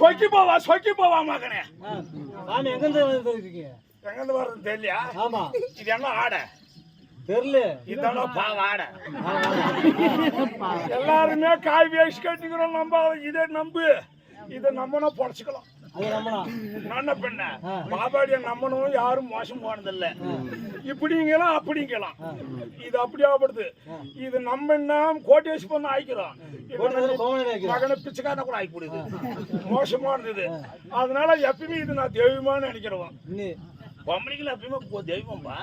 சொக்கி போவா மகனே. எங்கிருந்து வர்றது தெரியலையா? ஆமா. இது என்ன ஆடை தெரியல. இதெல்லாம் ஆடை. எல்லாருமே காய் வேஸ்ட் கட்டிக்கிறோம். நம்ம இதை நம்பு, இதை நம்பனா பொழைச்சிக்கலாம். நல்ல பெண்ண பாபாடிய நம்பணும். யாரும் மோசம் போனதில்லை. இப்படிங்கலாம் அப்படிங்கலாம். இது அப்படியாப்படுது. இது நம்ம என்ன கோட்டேஷ் பண்ண ஆயிக்கிறோம். மகனை பிச்சைக்காரன கூட ஆயிக்கூடுது. மோசமானது. அதனால எப்பயுமே இது நான் தெய்வமானு நினைக்கிறோம். பொம்பளைகள் எப்பயுமே தெய்வம்பா.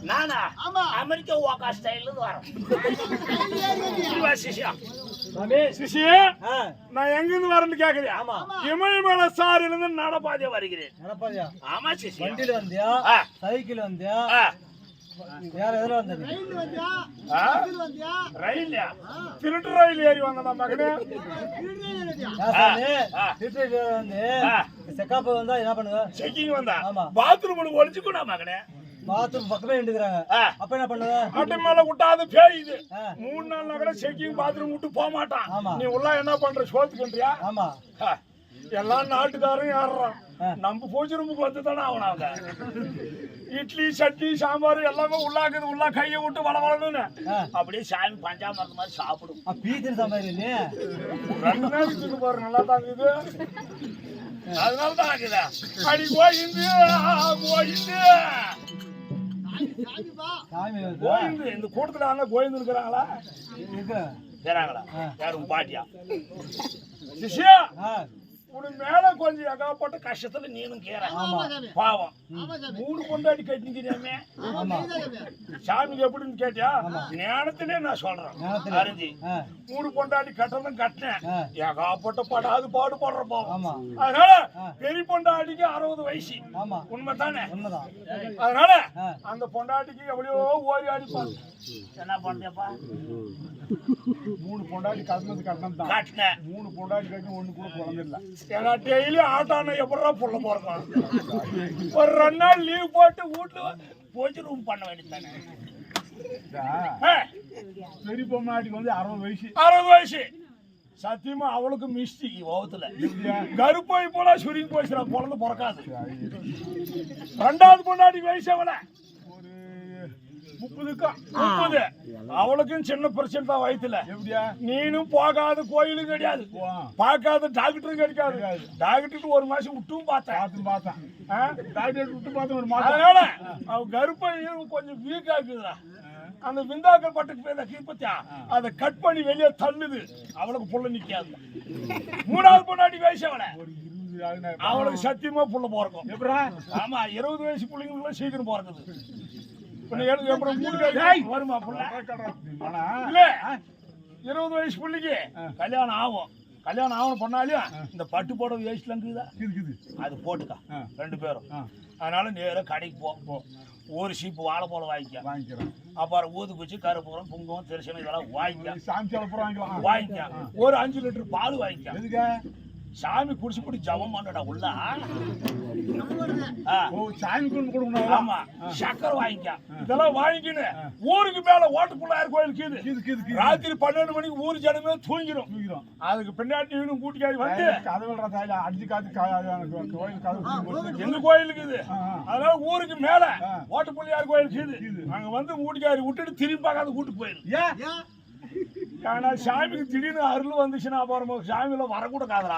நானா அமெரிக்கா வாக்கா ஸ்டைல்ல வரேன். நான் எங்கிருந்து வரேன்னு கேக்குறேன். இமயமலை சாரில இருந்து நடப்பாதையா வருகிறேன். ஆமா சிசி. வண்டியில வந்தியா? சைக்கிள் வந்தியா? வேற எதுல வந்த? ரயில் திருட்டு ரயில் ஏறி வந்தா மகனே. செக்காப்பு வந்தா என்ன பண்ணுவ? செக்கிங் வந்தா பாத்ரூம் ஒளிச்சுக்கூடா மகனே. பாத்ரூம் பக்கமே நின்றுக்கிறாங்க. அப்ப என்ன பண்ணுவ? ஆட்டு மேல விட்டாது பேயுது. 3 நாள் நகர செக்கிங் பாத்ரூம் விட்டு போக மாட்டான். நீ உள்ள என்ன பண்ற? சோத்துக்கின்றியா? ஆமா. எல்லா நாட்டுக்காரும் ஏறுறான். நம்ம பூஜை ரூமுக்கு வந்து தானே ஆகணும். இட்லி சட்னி சாம்பார் எல்லாமே உள்ளாக்குது. உள்ள கையை விட்டு வளவளன்னு அப்படியே சாமி பஞ்சாமிரத மாதிரி சாப்பிடும். 2 நாளைக்கு பாரு நல்லா தான் இருக்குது. அதனால தான் ஆகுதா அடி கோயிந்து கோயிந்து. இந்த கூட்டத்துல ஆனா கோயிந்து இருக்கிறாங்களா? இருக்கிறாங்களா? யாரும் பாட்டியா சிஷ்யா? உனக்கு மேல கொஞ்சம் எகாப்பட்ட கஷ்டத்துல நீனும் கேற. பாவம் 3 பொண்டாட்டி கட்டிக்கிறேமே. சாமிக்கு எப்படின்னு கேட்டியா? ஞானத்திலே நான் சொல்றேன். அறிஞ்சி 3 பொண்டாட்டி கட்டதும் கட்டினேன். எகாப்பட்ட படாது பாடுபடுற பாவம். அதனால பெரிய பொண்டாட்டிக்கு 60 வயசு. உண்மைதானே? அதனால அந்த பொண்டாட்டிக்கு எவ்வளோ ஓடி ஆடி பாரு. என்ன பண்றப்பா? 3 பொண்டாட்டி கட்டினது கட்டினது தான். 3 பொண்டாட்டி கட்டி 1 கூட குழந்தை இல்லை. ஏன்னா டெய்லி ஆட்டான எப்படா புள்ள போறோம். ஒரு 2 நாள் லீவ் போட்டு வீட்டுல போச்சு ரூம் பண்ண வேண்டியதானே. பெரிய பொம்மாட்டிக்கு வந்து 60 வயசு. சத்தியமா அவளுக்கு மிஸ்டி ஓகத்துல கருப்பாய் போல சுருங்கி போச்சுடா. குழந்தை பிறக்காது. 2வது பொண்டாட்டிக்கு வயசு அவளை 30. அவளுக்கும் சின்ன பிரச்சனை தான் வயிற்றுல. நீனும் போகாத கோயிலும் கிடையாது, பார்க்காத டாக்டரும் கிடைக்காது. டாக்டருக்கு 1 மாசம் விட்டும் பார்த்தேன். டாக்டர் விட்டு பார்த்தேன் 1 மாசம். அதனால அவ கர்ப்பம் கொஞ்சம் வீக் ஆகுதுடா. அந்த விந்தாக்கள் பட்டுக்கு போய் கீழ்பத்தியா அதை கட் பண்ணி வெளியே தள்ளுது. அவளுக்கு புள்ள நிக்காது. 3வது பொண்டாட்டி வயசு அவளுக்கு சத்தியமா புள்ள போறக்கும். ஆமா 20 வயசு பிள்ளைங்களுக்கு சீக்கிரம் போறது. வருமா புள்ள இல்ல 20 வயசு பிள்ளைக்கு கல்யாணம் ஆகும். கல்யாணம் ஆகணும் பண்ணாலும் இந்த பட்டு போட வேஸ்ட்லாம் இருக்குது அது போட்டுக்கா 2 பேரும். அதனால நேரம் கடைக்கு போ. ஒரு சீப்பு வாழை போல வாங்கிக்கிறேன். அப்புறம் ஊதுக்குச்சி கருப்பூரம் புங்கம் திருச்சனம் இதெல்லாம் வாங்கிக்க. ஒரு 5 லிட்டர் பால் வாங்கிக்க. சாமி குடிச்சு குடி ஜபம் பண்ணடா உள்ள. ஆமா சக்கரை வாங்கிக்க. இதெல்லாம் வாங்கிக்கின்னு ஊருக்கு மேல ஓட்டுப்புள்ளார் கோயில் கீது ராத்திரி 12 மணிக்கு ஊர் ஜனமே தூங்கிடும். அதுக்கு பின்னாடி கூட்டிக்காரி வந்து எங்க கோயிலுக்கு இது. அதனால ஊருக்கு மேல ஓட்டுப்புள்ளியார் கோயில் கீது அங்க வந்து கூட்டிக்காரி விட்டுட்டு திரும்பி பார்க்காத கூட்டு போயிடும். ஆனா சாமிக்கு திடீர்னு அருள் வந்துச்சுன்னா அப்புறம் சாமியில வரக்கூட காதரா.